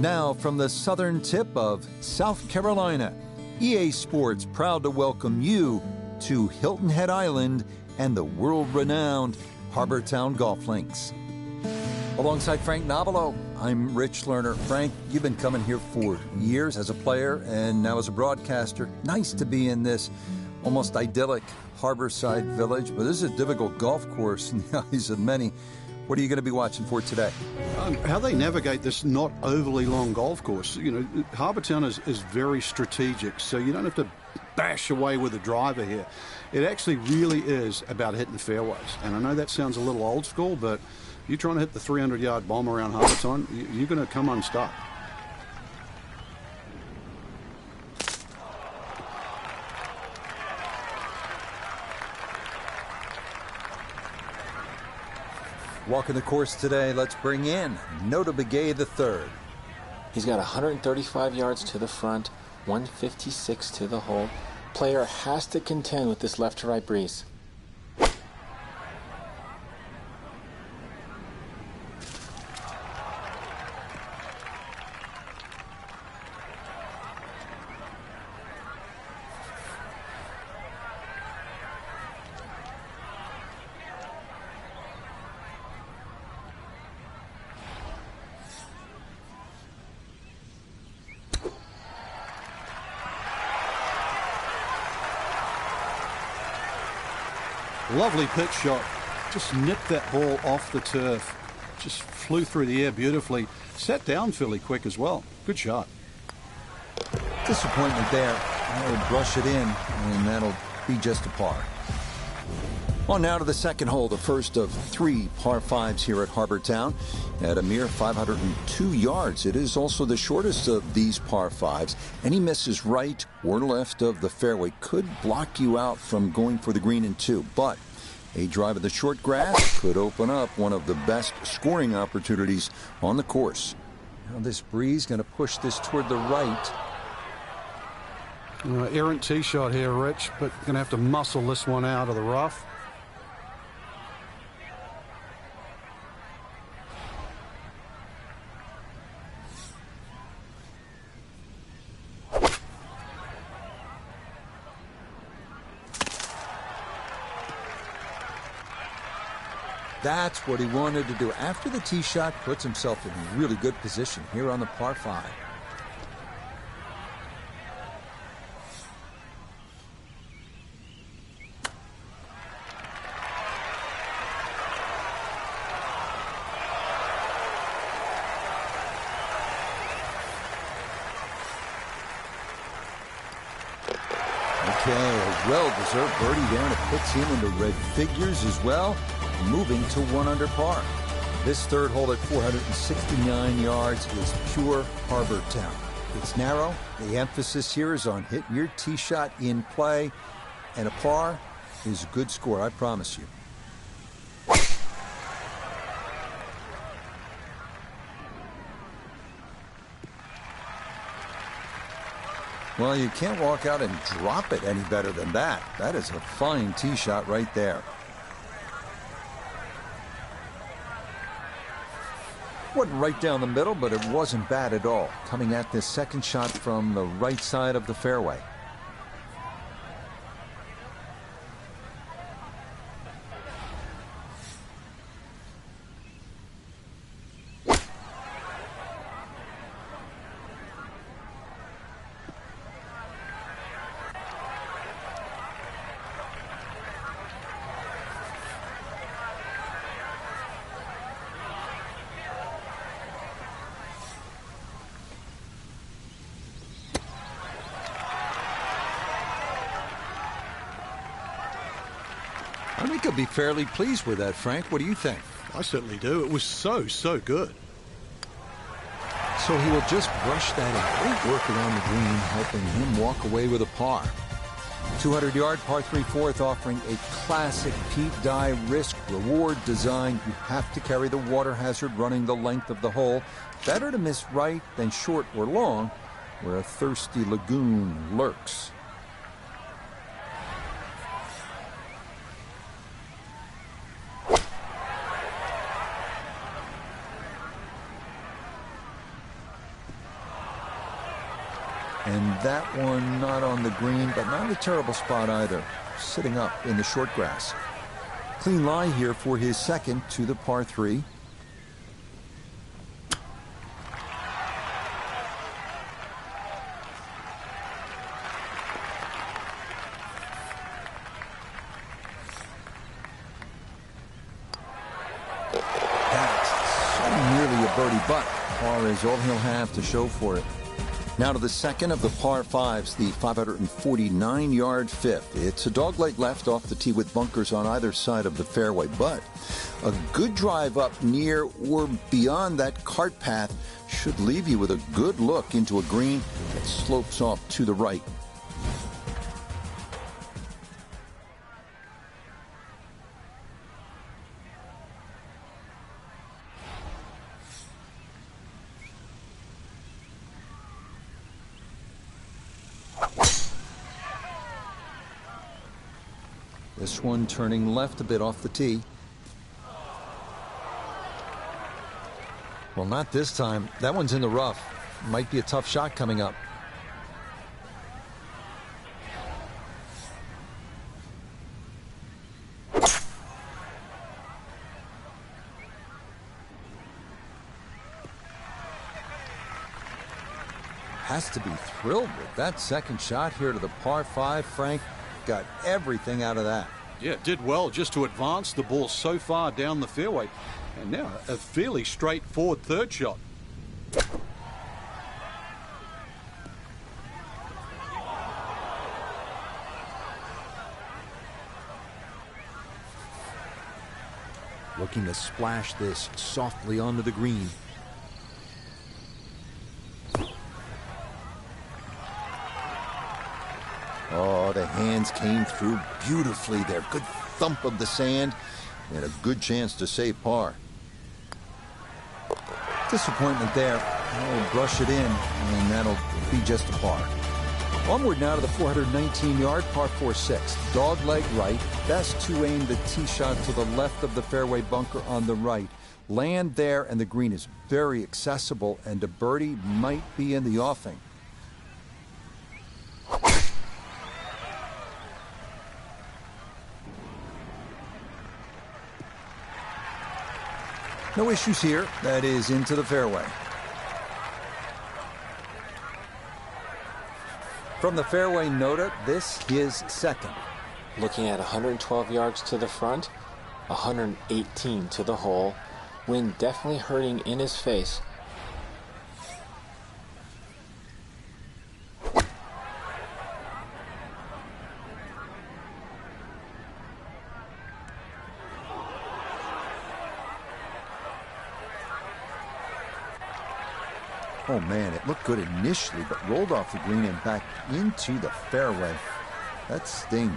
Now, from the southern tip of South Carolina, EA Sports proud to welcome you to Hilton Head Island and the world-renowned Harbor Town Golf Links. Alongside Frank Nobilo, I'm Rich Lerner. Frank, you've been coming here for years as a player and now as a broadcaster. Nice to be in this almost idyllic harborside village, but this is a difficult golf course in the eyes of many. What are you going to be watching for today? How they navigate this not overly long golf course. You know, Harbour Town is very strategic, so you don't have to bash away with a driver here. It actually really is about hitting fairways. And I know that sounds a little old school, but you're trying to hit the 300-yard bomb around Harbour Town, you're going to come unstuck. Walking the course today, let's bring in Nota Begay III. He's got 135 yards to the front, 156 to the hole. Player has to contend with this left to right breeze. Lovely pitch shot. Just nipped that ball off the turf. Just flew through the air beautifully. Sat down fairly quick as well. Good shot. Disappointment there. I'll brush it in, and that'll be just a par. On now to the second hole, the first of 3 par 5s here at Harbour Town at a mere 502 yards. It is also the shortest of these par 5s. Any misses right or left of the fairway could block you out from going for the green in 2, but a drive of the short grass could open up one of the best scoring opportunities on the course. Now this breeze going to push this toward the right. Errant tee shot here, Rich, but going to have to muscle this one out of the rough. That's what he wanted to do. After the tee shot, puts himself in a really good position here on the par 5. Okay, a well-deserved birdie there, and it puts him into red figures as well, moving to 1 under par. This third hole at 469 yards is pure Harbour Town. It's narrow. The emphasis here is on hitting your tee shot in play, and a par is a good score, I promise you. Well, you can't walk out and drop it any better than that. That is a fine tee shot right there. Wasn't right down the middle, but it wasn't bad at all. Coming at this second shot from the right side of the fairway. I think he'll be fairly pleased with that, Frank. What do you think? I certainly do. It was so good. So he will just brush that out. Great work around the green, helping him walk away with a par. 200-yard par 3/4, offering a classic Pete Dye risk-reward design. You have to carry the water hazard running the length of the hole. Better to miss right than short or long, where a thirsty lagoon lurks. And that one not on the green, but not a terrible spot either. Sitting up in the short grass. Clean lie here for his second to the par 3. Birdie, but par is all he'll have to show for it. Now to the second of the par 5s, the 549-yard fifth. It's a dogleg left off the tee with bunkers on either side of the fairway, but a good drive up near or beyond that cart path should leave you with a good look into a green that slopes off to the right. This one turning left a bit off the tee. Well, not this time. That one's in the rough. Might be a tough shot coming up. Has to be thrilled with that second shot here to the par 5, Frank. Got everything out of that. Yeah, did well just to advance the ball so far down the fairway. And now a fairly straightforward third shot. Looking to splash this softly onto the green. Oh, the hands came through beautifully there. Good thump of the sand and a good chance to save par. Disappointment there. Oh, brush it in, and that'll be just a par. Onward now to the 419-yard par 4-6. Dog leg right. Best to aim the tee shot to the left of the fairway bunker on the right. Land there, and the green is very accessible, and a birdie might be in the offing. No issues here. That is into the fairway. From the fairway nota, this is second. Looking at 112 yards to the front, 118 to the hole. Wind definitely hurting in his face. Oh man, it looked good initially, but rolled off the green and back into the fairway. That stings.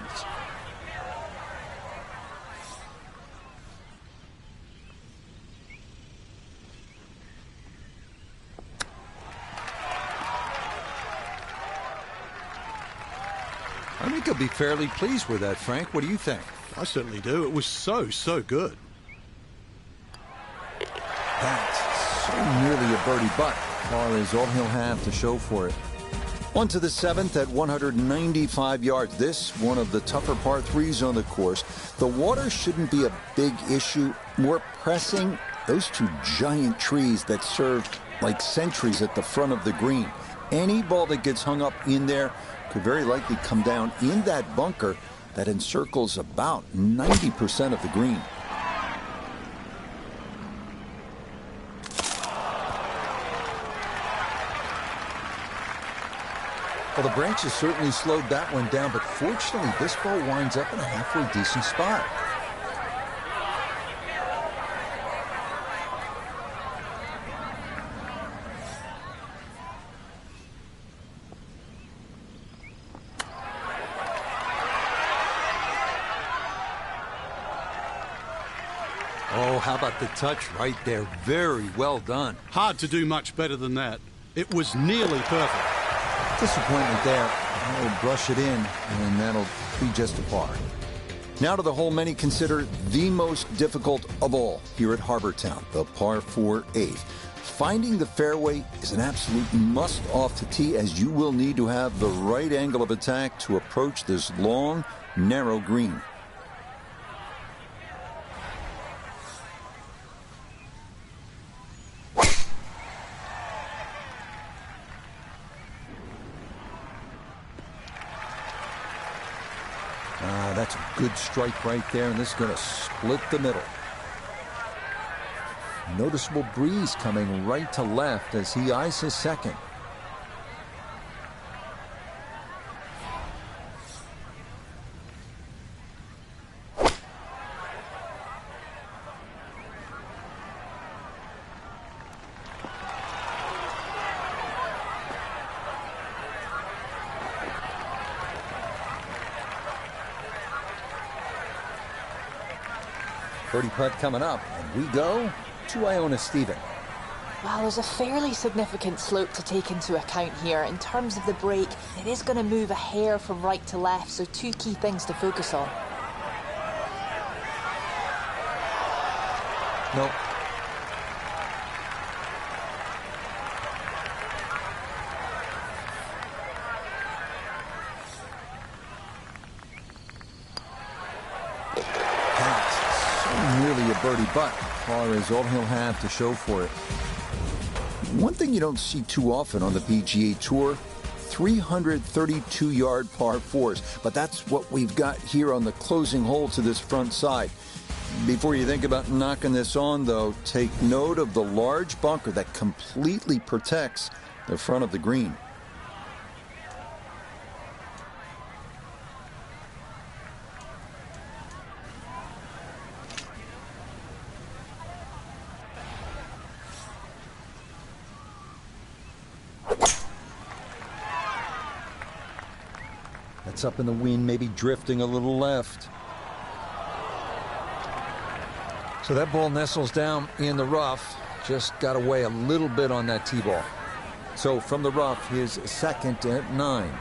I think he'll be fairly pleased with that, Frank. What do you think? I certainly do. It was so good. That's so nearly a birdie, but par is all he'll have to show for it. On to the seventh at 195 yards. This one of the tougher par 3s on the course. The water shouldn't be a big issue. More pressing, those two giant trees that serve like sentries at the front of the green. Any ball that gets hung up in there could very likely come down in that bunker that encircles about 90% of the green. Well, the branches certainly slowed that one down, but fortunately, this ball winds up in a halfway decent spot. Oh, how about the touch right there? Very well done. Hard to do much better than that. It was nearly perfect. Disappointment there. Oh, brush it in, and that'll be just a par. Now to the hole many consider the most difficult of all here at Harbour Town, the par 4 8th. Finding the fairway is an absolute must off the tee, as you will need to have the right angle of attack to approach this long, narrow green. That's a good strike right there, and this is going to split the middle. Noticeable breeze coming right to left as he eyes his second. Birdie putt coming up, and we go to Iona Stephen. Well, there's a fairly significant slope to take into account here. In terms of the break, it is going to move a hair from right to left, so two key things to focus on. Nope. Nearly a birdie, but par is all he'll have to show for it. One thing you don't see too often on the PGA Tour, 332-yard par 4s, but that's what we've got here on the closing hole to this front side. Before you think about knocking this on, though, take note of the large bunker that completely protects the front of the green. That's up in the wind, maybe drifting a little left. So that ball nestles down in the rough. Just got away a little bit on that tee ball. So from the rough, his second at 9.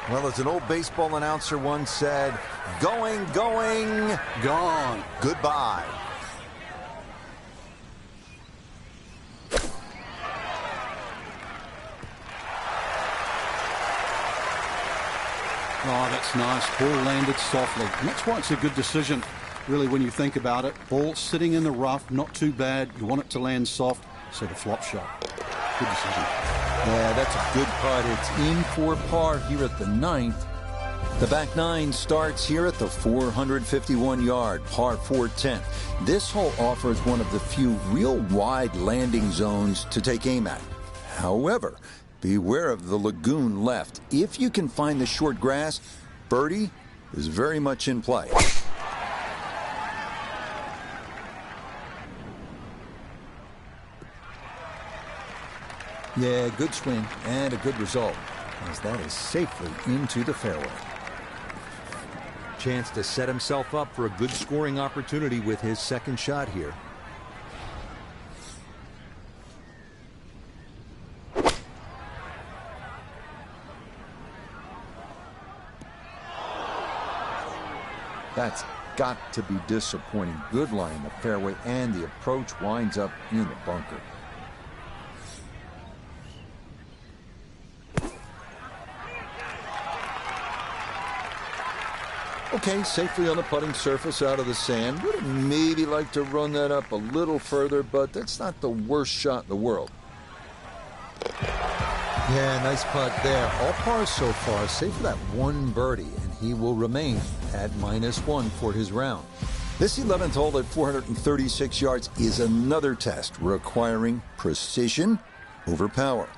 Well, as an old baseball announcer once said, going, going, Gone. goodbye. Oh, that's nice. Ball landed softly. And that's why it's a good decision, really, when you think about it. Ball sitting in the rough, not too bad. You want it to land soft, so the flop shot. Good decision. Yeah, that's a good putt. It's in for par here at the 9th. The back 9 starts here at the 451-yard par 4 10th. This hole offers one of the few real wide landing zones to take aim at. However, beware of the lagoon left. If you can find the short grass, birdie is very much in play. Yeah, good swing and a good result, as that is safely into the fairway. Chance to set himself up for a good scoring opportunity with his second shot here. That's got to be disappointing. Good lie in the fairway, and the approach winds up in the bunker. Okay, safely on the putting surface out of the sand. Would have maybe liked to run that up a little further, but that's not the worst shot in the world. Yeah, nice putt there. All pars so far, save for that one birdie, and he will remain at -1 for his round. This 11th hole at 436 yards is another test requiring precision over power.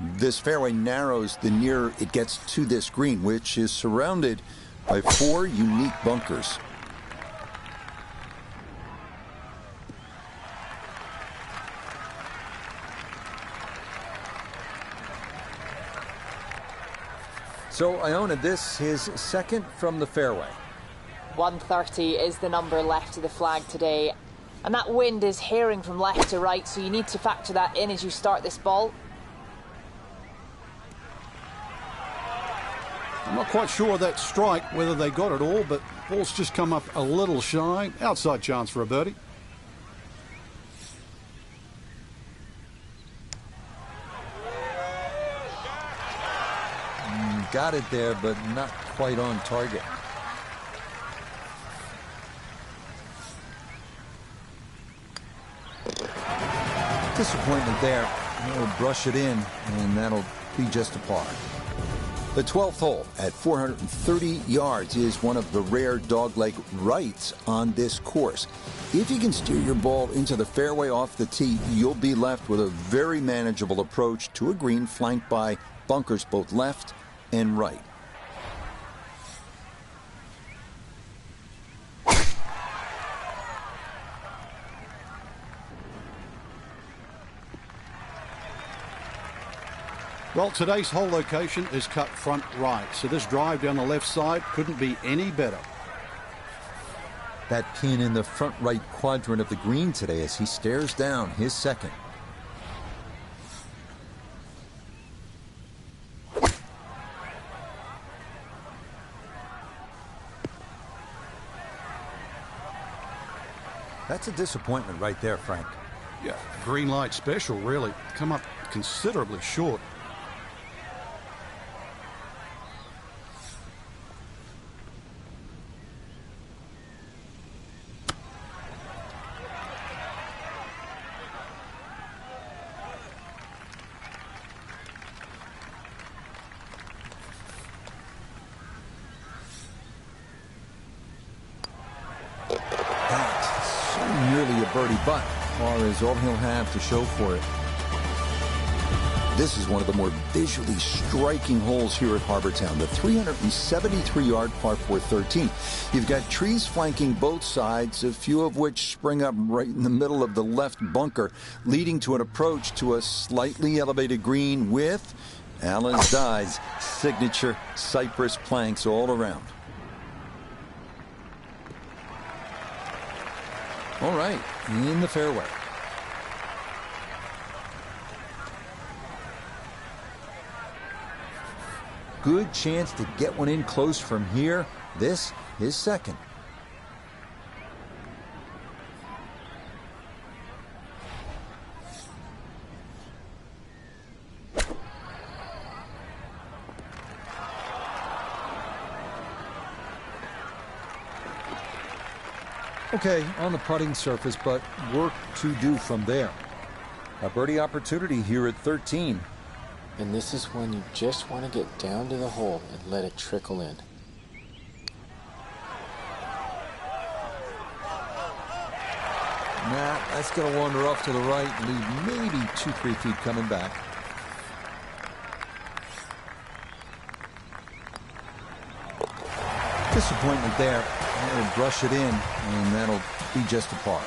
This fairway narrows the nearer it gets to this green, which is surrounded by 4 unique bunkers. So, Iona, this his second from the fairway. 130 is the number left to the flag today. And that wind is herring from left to right, so you need to factor that in as you start this ball. I'm not quite sure that strike, whether they got it all, but ball's just come up a little shy. Outside chance for a birdie. Got it there, but not quite on target. Disappointment there. He'll brush it in, and that'll be just a par. The 12th hole at 430 yards is one of the rare dogleg rights on this course. If you can steer your ball into the fairway off the tee, you'll be left with a very manageable approach to a green flanked by bunkers both left and right. Well, today's hole location is cut front right, so this drive down the left side couldn't be any better. That pin in the front right quadrant of the green today as he stares down his second. That's a disappointment right there, Frank. Yeah, green light special, really. Come up considerably short. Birdie, but par is all he'll have to show for it. This is one of the more visually striking holes here at Harbour Town, the 373-yard par 413. You've got trees flanking both sides, a few of which spring up right in the middle of the left bunker, leading to an approach to a slightly elevated green with Alan Dye's signature cypress planks all around. All right, in the fairway. Good chance to get one in close from here. This is second. Okay, on the putting surface, but work to do from there. A birdie opportunity here at 13. And this is when you just want to get down to the hole and let it trickle in. Nah, that's going to wander off to the right and leave maybe 2-3 feet coming back. Disappointment there. He'll brush it in, and that'll be just a par.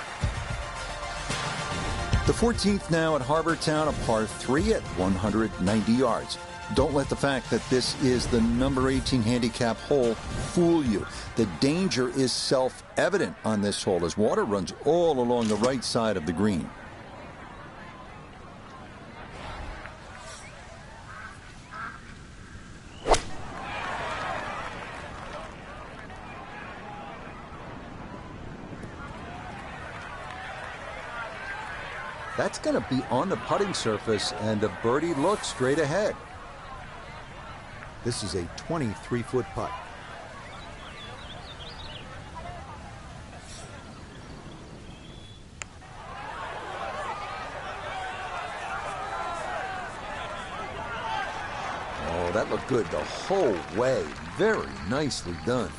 The 14th now at Harbour Town, a par 3 at 190 yards. Don't let the fact that this is the number 18 handicap hole fool you. The danger is self-evident on this hole as water runs all along the right side of the green. That's going to be on the putting surface, and a birdie look straight ahead. This is a 23-foot putt. Oh, that looked good the whole way. Very nicely done.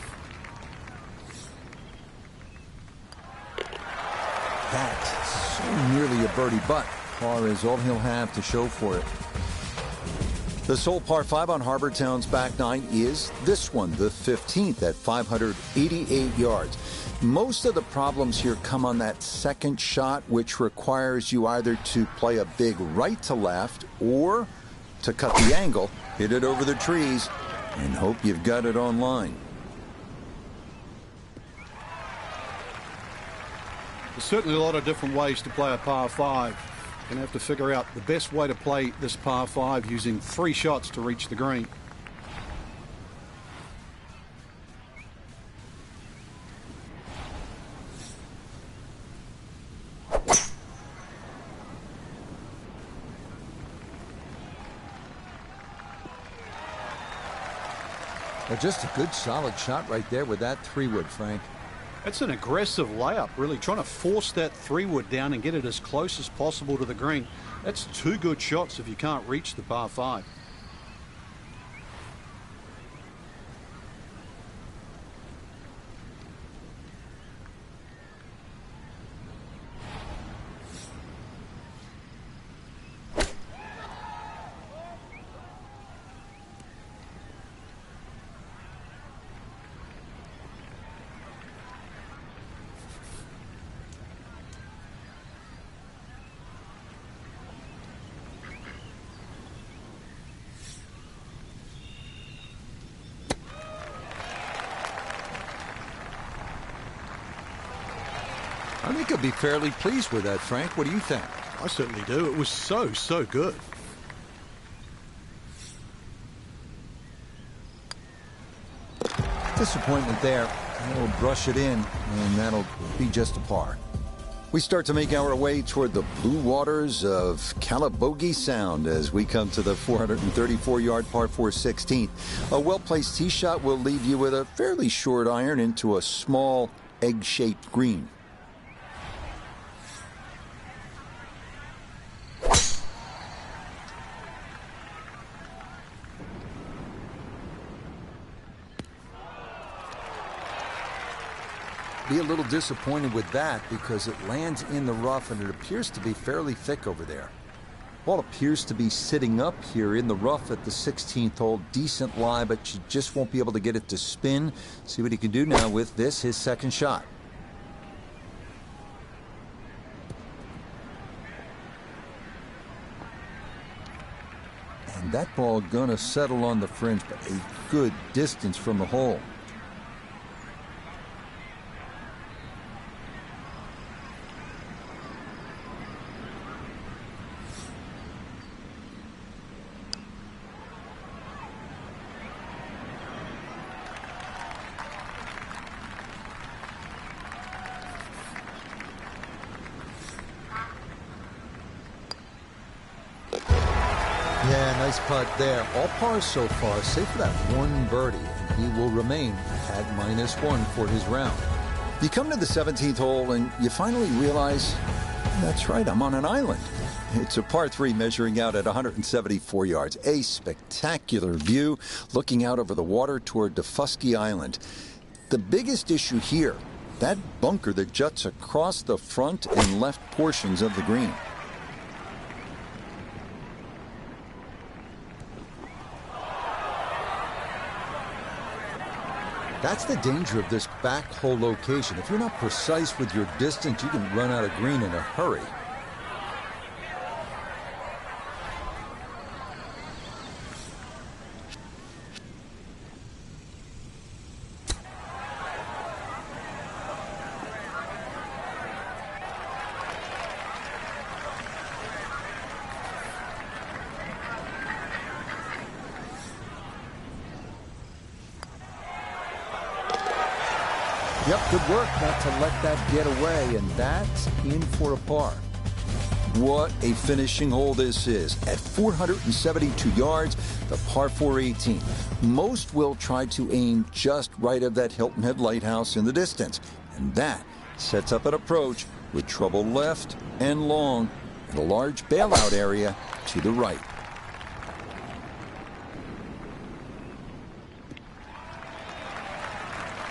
That's so nearly a birdie, but par is all he'll have to show for it. The sole par 5 on Harbour Town's back nine is this one, the 15th at 588 yards. Most of the problems here come on that second shot, which requires you either to play a big right to left or to cut the angle, hit it over the trees, and hope you've got it online. There's certainly a lot of different ways to play a par 5. Going to have to figure out the best way to play this par 5 using 3 shots to reach the green. Just a good solid shot right there with that 3-wood, Frank. That's an aggressive layup, really trying to force that 3-wood down and get it as close as possible to the green. That's 2 good shots if you can't reach the par 5. I think he'll be fairly pleased with that, Frank. What do you think? I certainly do. It was so good. Disappointment there. He'll brush it in, and that'll be just a par. We start to make our way toward the blue waters of Calabogie Sound as we come to the 434-yard par 4 16th. A well-placed tee shot will leave you with a fairly short iron into a small egg-shaped green. Be a little disappointed with that because it lands in the rough and it appears to be fairly thick over there. Ball appears to be sitting up here in the rough at the 16th hole. Decent lie, but you just won't be able to get it to spin. See what he can do now with this, his second shot. And that ball gonna settle on the fringe, but a good distance from the hole. Yeah, nice putt there. All pars so far, save for that one birdie, and he will remain at -1 for his round. You come to the 17th hole, and you finally realize, that's right, I'm on an island. It's a par 3 measuring out at 174 yards. A spectacular view looking out over the water toward Defusky Island. The biggest issue here, that bunker that juts across the front and left portions of the green. That's the danger of this back hole location. If you're not precise with your distance, you can run out of green in a hurry. Yep, good work not to let that get away, and that's in for a par. What a finishing hole this is. At 472 yards, the par 4 18. Most will try to aim just right of that Hilton Head Lighthouse in the distance, and that sets up an approach with trouble left and long and a large bailout area to the right.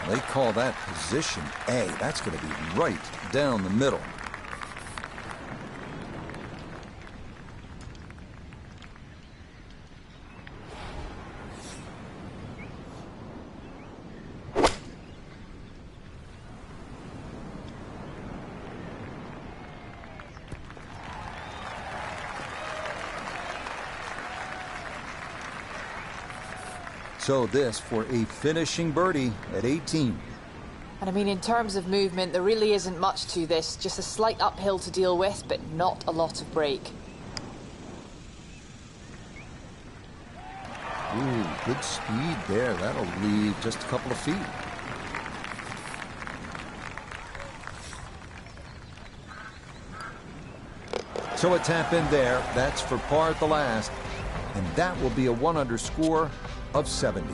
They call that position A. That's going to be right down the middle. So this for a finishing birdie at 18. And I mean, in terms of movement, there really isn't much to this. Just a slight uphill to deal with, but not a lot of break. Ooh, good speed there. That'll leave just a couple of feet. So a tap in there. That's for par at the last. And that will be a 1-under score of 70.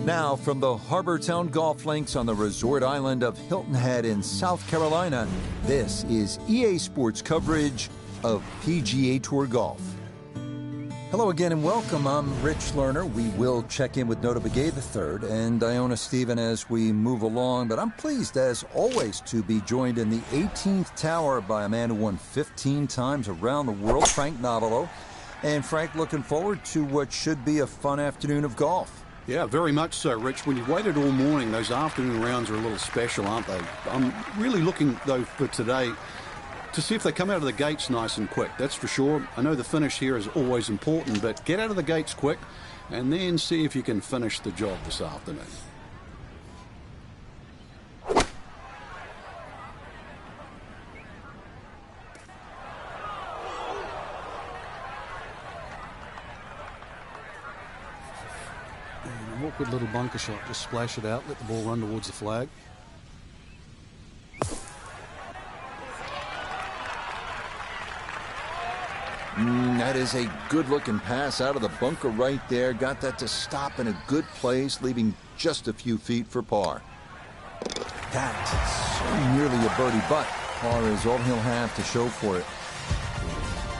Now, from the Harbor Town Golf Links on the resort island of Hilton Head in South Carolina, this is EA Sports coverage of PGA Tour Golf. Hello again and welcome. I'm Rich Lerner. We will check in with Nota Begay III and Iona Stephen as we move along, but I'm pleased, as always, to be joined in the 18th tower by a man who won 15 times around the world, Frank Nobilo. And Frank, looking forward to what should be a fun afternoon of golf. Yeah, very much so, Rich. When you've waited all morning, those afternoon rounds are a little special, aren't they? I'm really looking, though, for today to see if they come out of the gates nice and quick. That's for sure. I know the finish here is always important, but get out of the gates quick and then see if you can finish the job this afternoon. Awkward little bunker shot. Just splash it out, let the ball run towards the flag. That is a good-looking pass out of the bunker right there. Got that to stop in a good place, leaving just a few feet for par. That's so nearly a birdie, but par is all he'll have to show for it.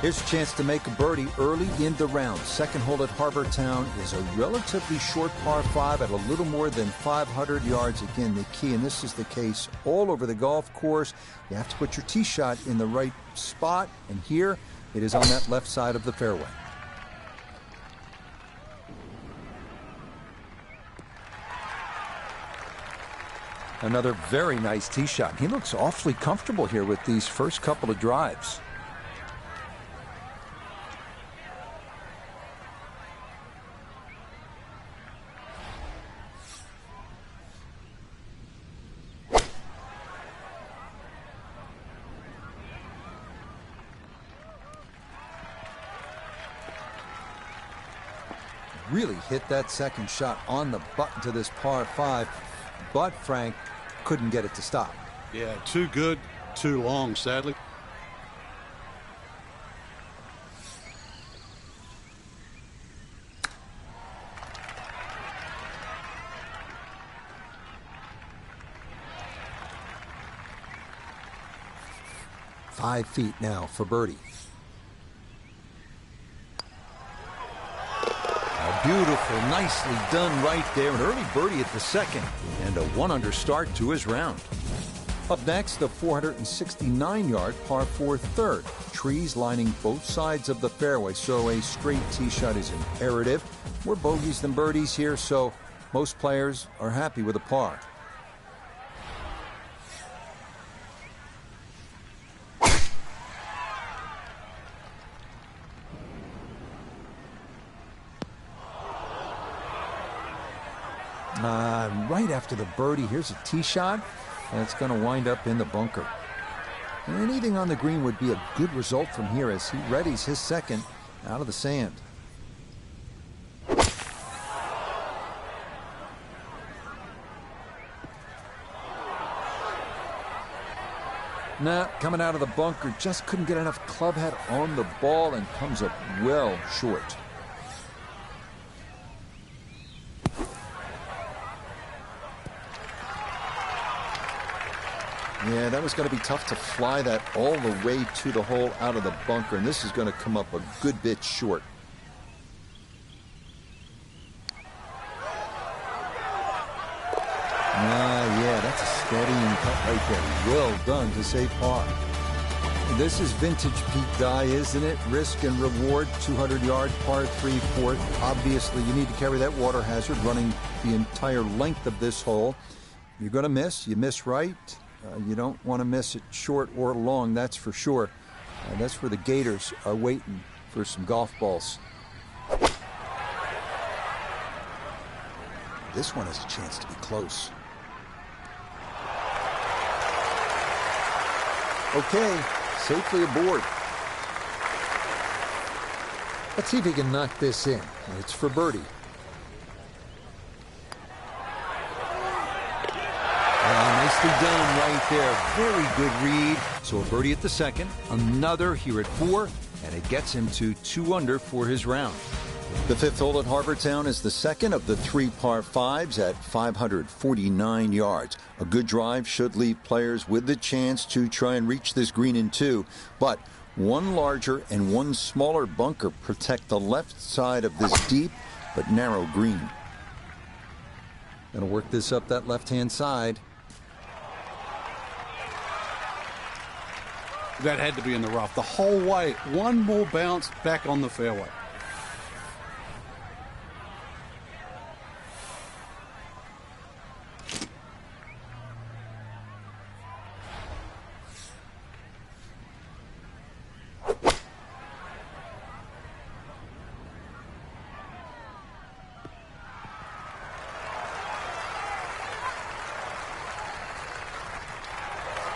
Here's a chance to make a birdie early in the round. Second hole at Harbor Town is a relatively short par 5 at a little more than 500 yards. Again, the key, and this is the case all over the golf course, you have to put your tee shot in the right spot, and here it is on that left side of the fairway. Another very nice tee shot. He looks awfully comfortable here with these first couple of drives. Really hit that second shot on the button to this par 5, but Frank couldn't get it to stop. Yeah, too good, too long, sadly. Five feet now for birdie. Beautiful, nicely done right there. An early birdie at the second and a 1-under start to his round. Up next, the 469-yard par 4 third. Trees lining both sides of the fairway, so a straight tee shot is imperative. More bogeys than birdies here, so most players are happy with a par. Right after the birdie, here's a tee shot that's going to wind up in the bunker. And anything on the green would be a good result from here as he readies his second out of the sand. Nah, coming out of the bunker, just couldn't get enough club head on the ball and comes up well short. Yeah, that was going to be tough to fly that all the way to the hole out of the bunker, and this is going to come up a good bit short. Yeah, that's a steadying cut right there. Well done to save par. This is vintage Pete Dye, isn't it? Risk and reward, 200-yard par 3 fourth. Obviously, you need to carry that water hazard running the entire length of this hole. You're going to miss. You miss right. You don't want to miss it short or long, that's for sure. That's where the Gators are waiting for some golf balls. This one has a chance to be close. Okay, safely aboard. Let's see if he can knock this in. It's for birdie. Nicely done right there. Very good read. So a birdie at the second, another here at 4, and it gets him to 2 under for his round. The 5th hole at Harbortown is the second of the 3 par 5s at 549 yards. A good drive should leave players with the chance to try and reach this green in 2, but one larger and one smaller bunker protect the left side of this deep but narrow green. Gonna work this up that left-hand side. That had to be in the rough the whole way. One more bounce back on the fairway.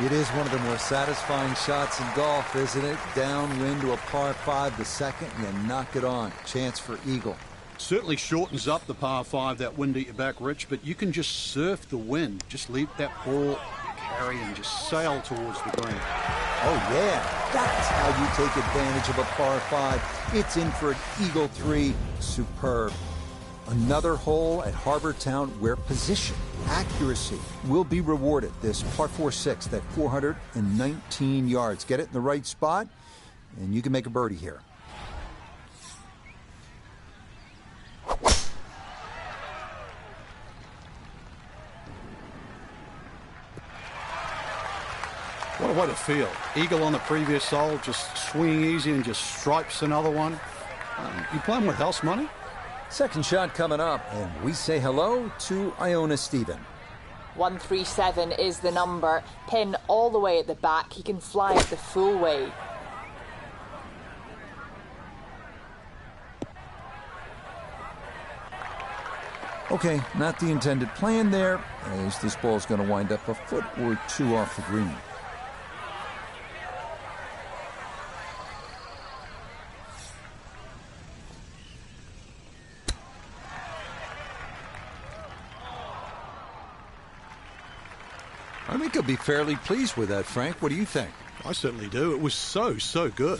It is one of the more satisfying shots in golf, isn't it? Downwind to a par 5 the second, and you knock it on. Chance for eagle. Certainly shortens up the par 5, that wind at your back, Rich, but you can just surf the wind. Just leave that ball carry and just sail towards the green. Oh, yeah. That's how you take advantage of a par 5. It's in for an eagle 3. Superb. Another hole at Harbortown where position, accuracy will be rewarded. This par 4-6 at 419 yards. Get it in the right spot, and you can make a birdie here. What a way to feel. Eagle on the previous hole, just swinging easy and just stripes another one. You playing with house money? Second shot coming up, and we say hello to Iona Stephen. 137 is the number. Pin all the way at the back. He can fly it the full way. Okay, not the intended plan there, as this ball's going to wind up a foot or 2 off the green. I think he'll be fairly pleased with that, Frank. What do you think? I certainly do. It was so good.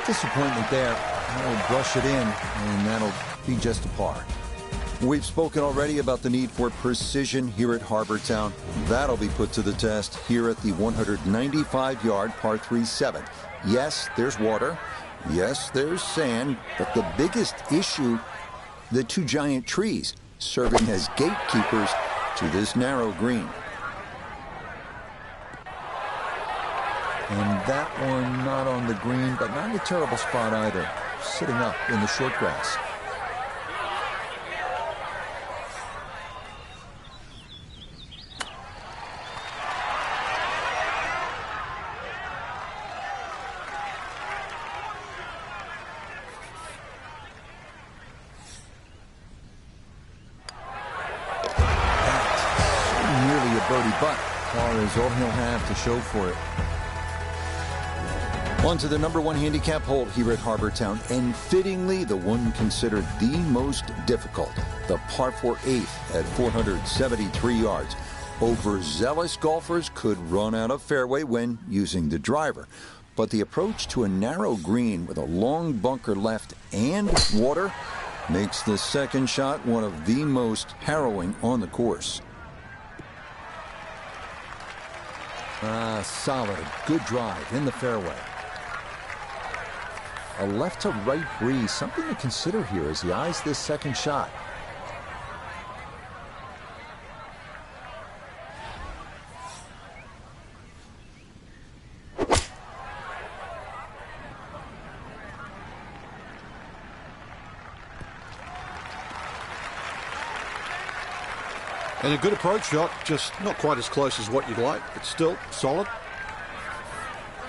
Disappointment there. That'll brush it in, and that'll be just a par. We've spoken already about the need for precision here at Harbortown. That'll be put to the test here at the 195-yard par 3-7. Yes, there's water. Yes, there's sand. But the biggest issue, the 2 giant trees serving as gatekeepers to this narrow green. And that one not on the green, but not in a terrible spot either. Sitting up in the short grass. Birdie, but par is all he'll have to show for it. On to the number 1 handicap hole here at Harbortown, and fittingly the one considered the most difficult, the par 4/8 at 473 yards. Overzealous golfers could run out of fairway when using the driver, but the approach to a narrow green with a long bunker left and water makes the second shot one of the most harrowing on the course. Solid, a good drive in the fairway. A left to right breeze, something to consider here as he eyes this second shot. And a good approach shot, just not quite as close as what you'd like, but still solid.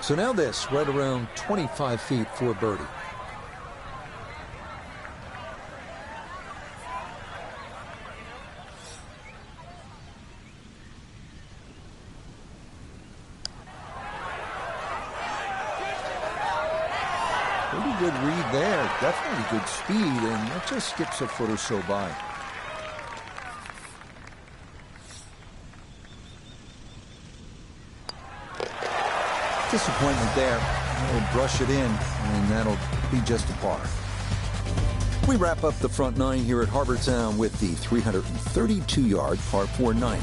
So now this, right around 25 feet for birdie. Pretty good read there, definitely good speed, and that just skips a foot or so by. Disappointment there. He'll brush it in, and that'll be just a par. We wrap up the front nine here at Harbour Town with the 332-yard par 4 9.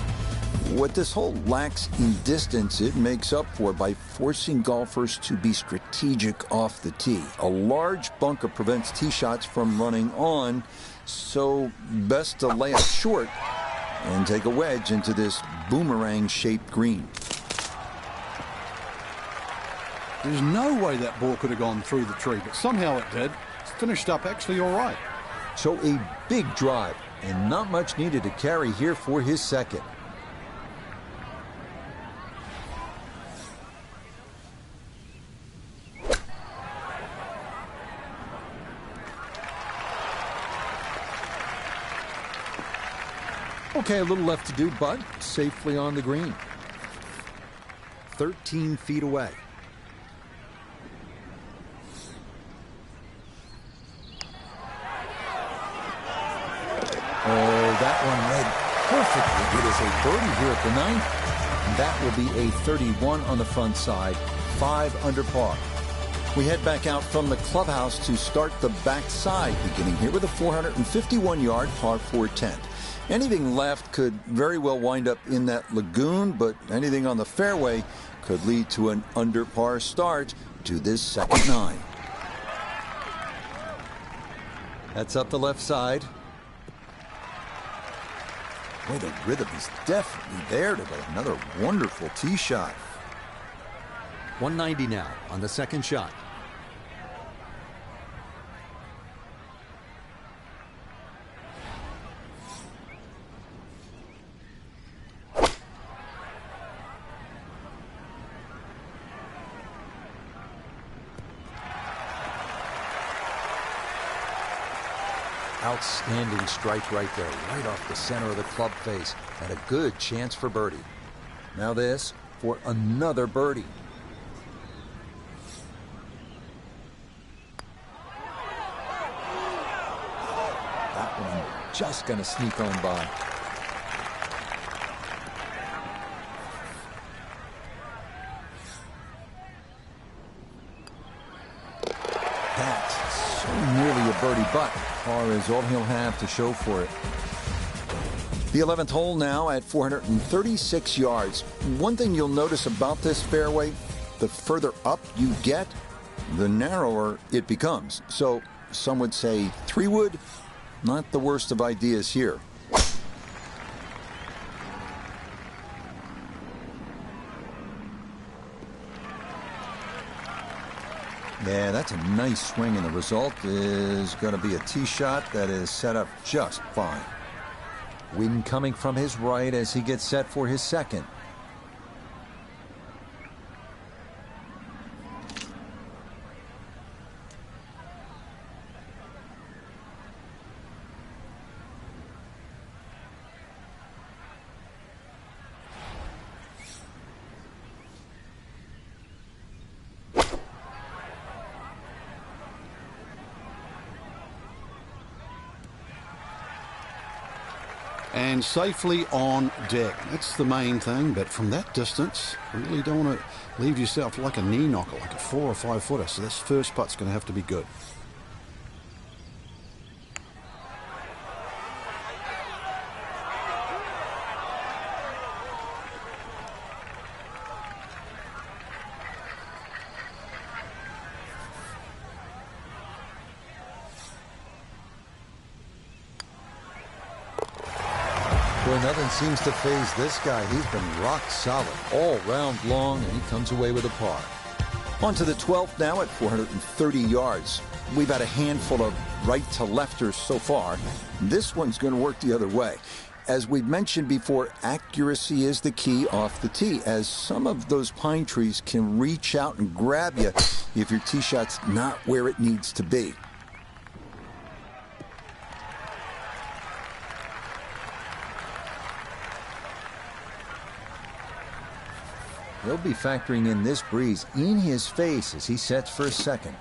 What this hole lacks in distance, it makes up for by forcing golfers to be strategic off the tee. A large bunker prevents tee shots from running on, so best to lay up short and take a wedge into this boomerang-shaped green. There's no way that ball could have gone through the tree, but somehow it did. It's finished up actually all right. So a big drive, and not much needed to carry here for his second. Okay, a little left to do, but safely on the green. 13 feet away. Oh, that one read perfectly. It is a birdie here at the ninth. And that will be a 31 on the front side, 5 under par. We head back out from the clubhouse to start the back side, beginning here with a 451-yard par 4 10. Anything left could very well wind up in that lagoon, but anything on the fairway could lead to an under par start to this second nine. That's up the left side. Boy, the rhythm is definitely there today. Another wonderful tee shot. 190 now on the second shot. Outstanding strike right there, right off the center of the club face, and a good chance for birdie. Now this for another birdie. That one just going to sneak on by. That's so nearly a birdie, but par is all he'll have to show for it. The 11th hole now at 436 yards. One thing you'll notice about this fairway, the further up you get, the narrower it becomes. So some would say 3-wood, not the worst of ideas here. Yeah, that's a nice swing, and the result is going to be a tee shot that is set up just fine. Wind coming from his right as he gets set for his second. And safely on deck. That's the main thing, but from that distance, really don't want to leave yourself like a knee knocker, like a 4 or 5 footer. So this first putt's going to have to be good. Boy, nothing seems to faze this guy. He's been rock solid all round long, and he comes away with a par. On to the 12th now at 430 yards. We've had a handful of right-to-lefters so far. This one's going to work the other way. As we've mentioned before, accuracy is the key off the tee, as some of those pine trees can reach out and grab you if your tee shot's not where it needs to be. He'll be factoring in this breeze in his face as he sets for a second.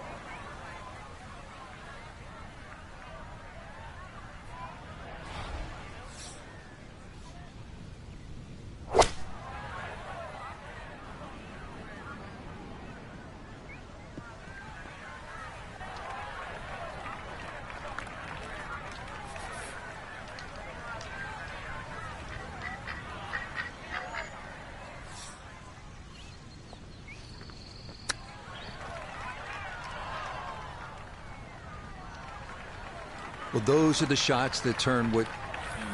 Well, those are the shots that turn what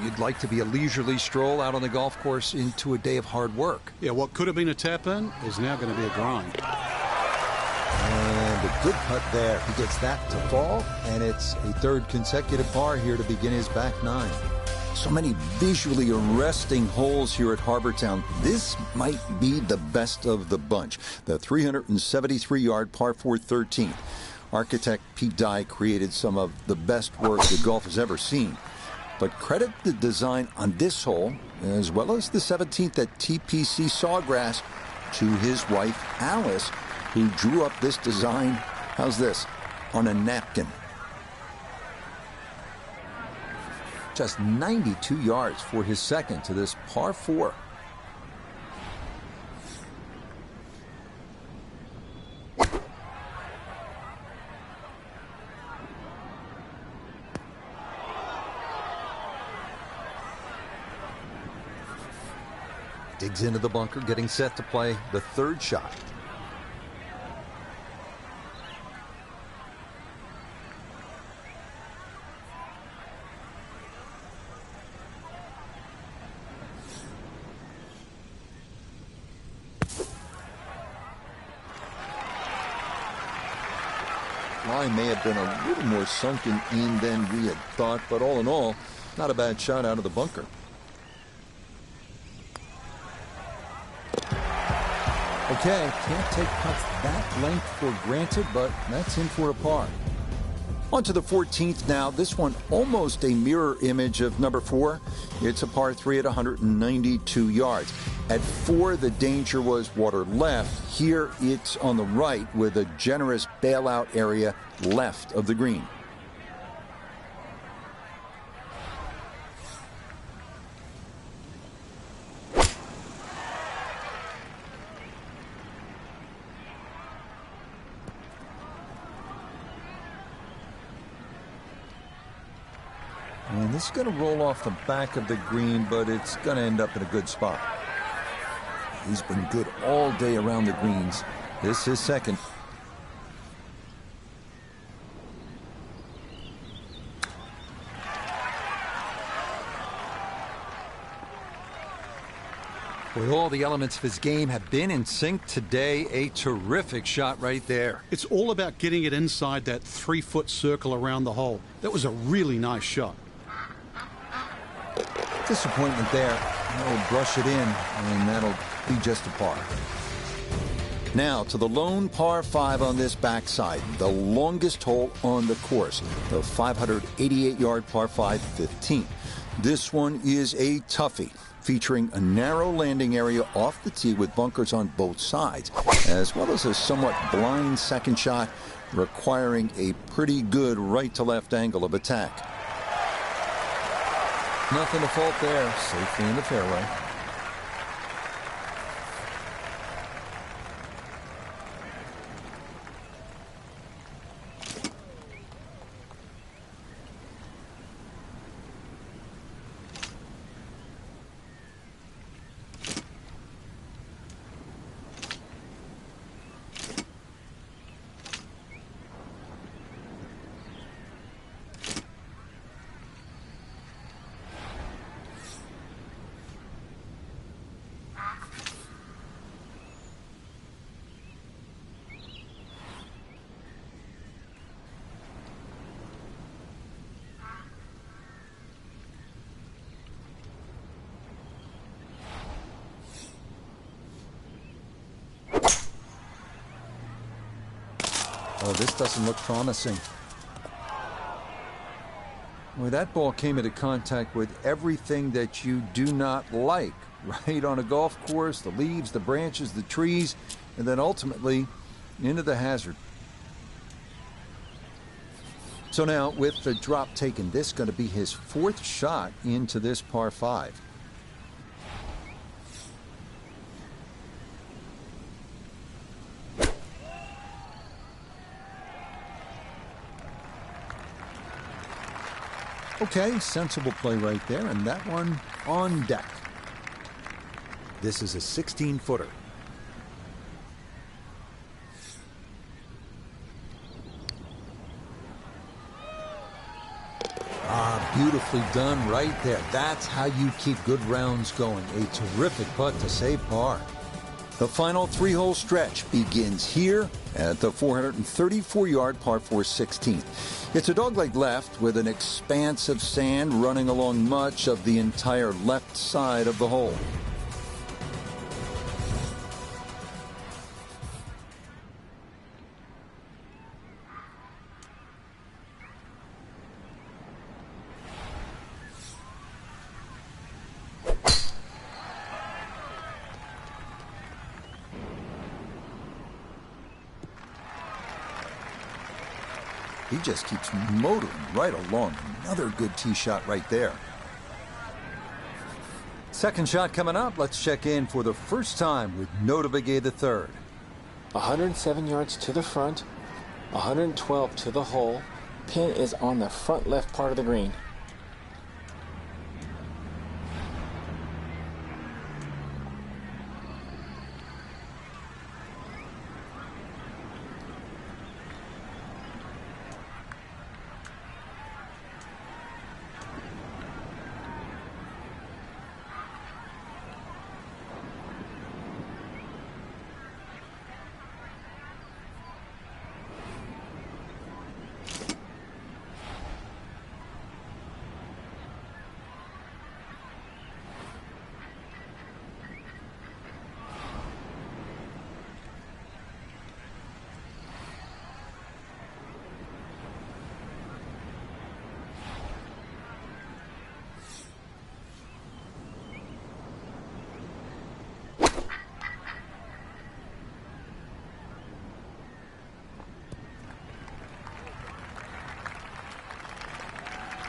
you'd like to be a leisurely stroll out on the golf course into a day of hard work. Yeah, what could have been a tap-in is now going to be a grind. And a good putt there. He gets that to fall, and it's a third consecutive par here to begin his back nine. So many visually arresting holes here at Harbour Town. This might be the best of the bunch. The 373-yard par 4 13th. Architect Pete Dye created some of the best work that golf has ever seen. But credit the design on this hole, as well as the 17th at TPC Sawgrass, to his wife, Alice, who drew up this design, how's this, on a napkin. Just 92 yards for his second to this par 4. Digs into the bunker, getting set to play the third shot. Line may have been a little more sunken in than we had thought, but all in all, not a bad shot out of the bunker. Okay, can't take putts that length for granted, but that's in for a par. On to the 14th now. This one almost a mirror image of number 4. It's a par 3 at 192 yards. At 4, the danger was water left. Here, it's on the right with a generous bailout area left of the green. And this is going to roll off the back of the green, but it's going to end up in a good spot. He's been good all day around the greens. This is second. With all the elements of his game have been in sync today, a terrific shot right there. It's all about getting it inside that 3-foot circle around the hole. That was a really nice shot. Disappointment there. He'll brush it in, and that'll be just a par. Now to the lone par 5 on this backside, the longest hole on the course, the 588-yard par 5 15th. This one is a toughie, featuring a narrow landing area off the tee with bunkers on both sides, as well as a somewhat blind second shot requiring a pretty good right-to-left angle of attack. Nothing to fault there. Safely in the fairway. Oh, this doesn't look promising. Well, that ball came into contact with everything that you do not like, right? On a golf course, the leaves, the branches, the trees, and then ultimately into the hazard. So now, with the drop taken, this is going to be his fourth shot into this par 5. Okay, sensible play right there, and that one on deck. This is a 16-footer. Beautifully done right there. That's how you keep good rounds going. A terrific putt to save par. The final 3-hole stretch begins here at the 434-yard par 4 16th. It's a dogleg left with an expanse of sand running along much of the entire left side of the hole. He just keeps motoring right along. Another good tee shot right there. Second shot coming up. Let's check in for the first time with Nota Begay III. 107 yards to the front, 112 to the hole. Pin is on the front left part of the green.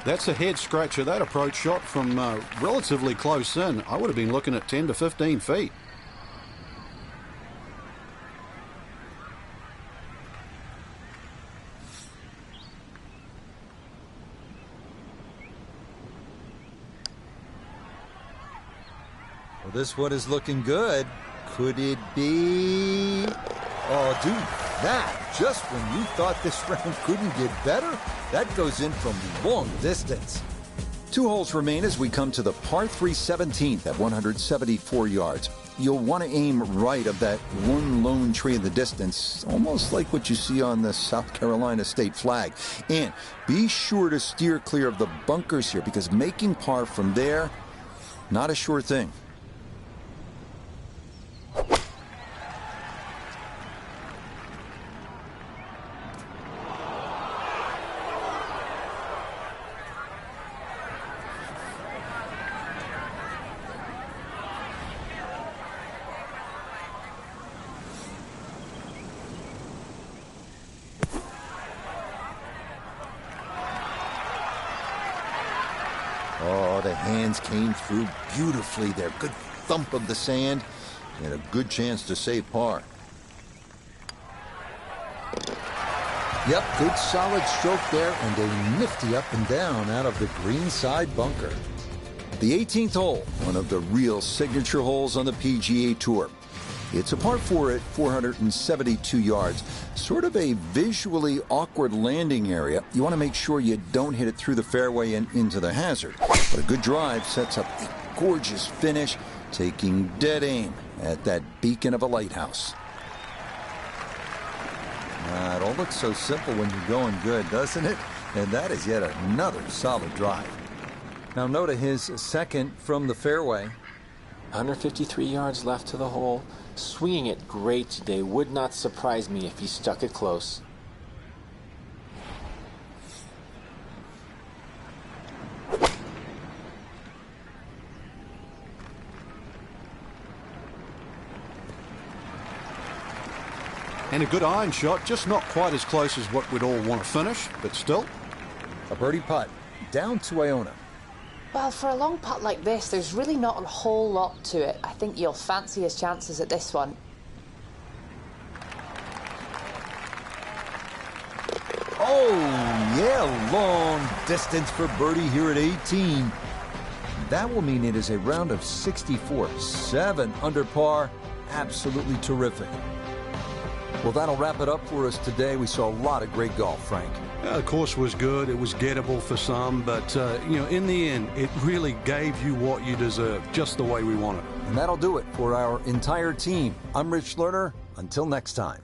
That's a head scratcher. That approach shot from relatively close in. I would have been looking at 10 to 15 feet. Well, this one is looking good. Could it be? Oh, dude, that, just when you thought this round couldn't get better, that goes in from long distance. 2 holes remain as we come to the par 3 17th at 174 yards. You'll want to aim right of that one lone tree in the distance, almost like what you see on the South Carolina state flag. And be sure to steer clear of the bunkers here, because making par from there, not a sure thing. Oh, the hands came through beautifully there. Good thump of the sand and a good chance to save par. Yep, good solid stroke there and a nifty up and down out of the green side bunker. The 18th hole, one of the real signature holes on the PGA Tour. It's a par 4 at 472 yards. Sort of a visually awkward landing area. You want to make sure you don't hit it through the fairway and into the hazard. But a good drive sets up a gorgeous finish, taking dead aim at that beacon of a lighthouse. It all looks so simple when you're going good, doesn't it? And that is yet another solid drive. Now note his second from the fairway. 153 yards left to the hole. Swinging it great today. Would not surprise me if he stuck it close. And a good iron shot, just not quite as close as what we'd all want to finish, but still. A birdie putt down to Iona. Well, for a long putt like this, there's really not a whole lot to it. I think you'll fancy his chances at this one. Oh, yeah, long distance for birdie here at 18. That will mean it is a round of 64, 7 under par. Absolutely terrific. Well, that'll wrap it up for us today. We saw a lot of great golf, Frank. The course was good. It was gettable for some, but, in the end, it really gave you what you deserved, just the way we wanted it. And that'll do it for our entire team. I'm Rich Lerner. Until next time.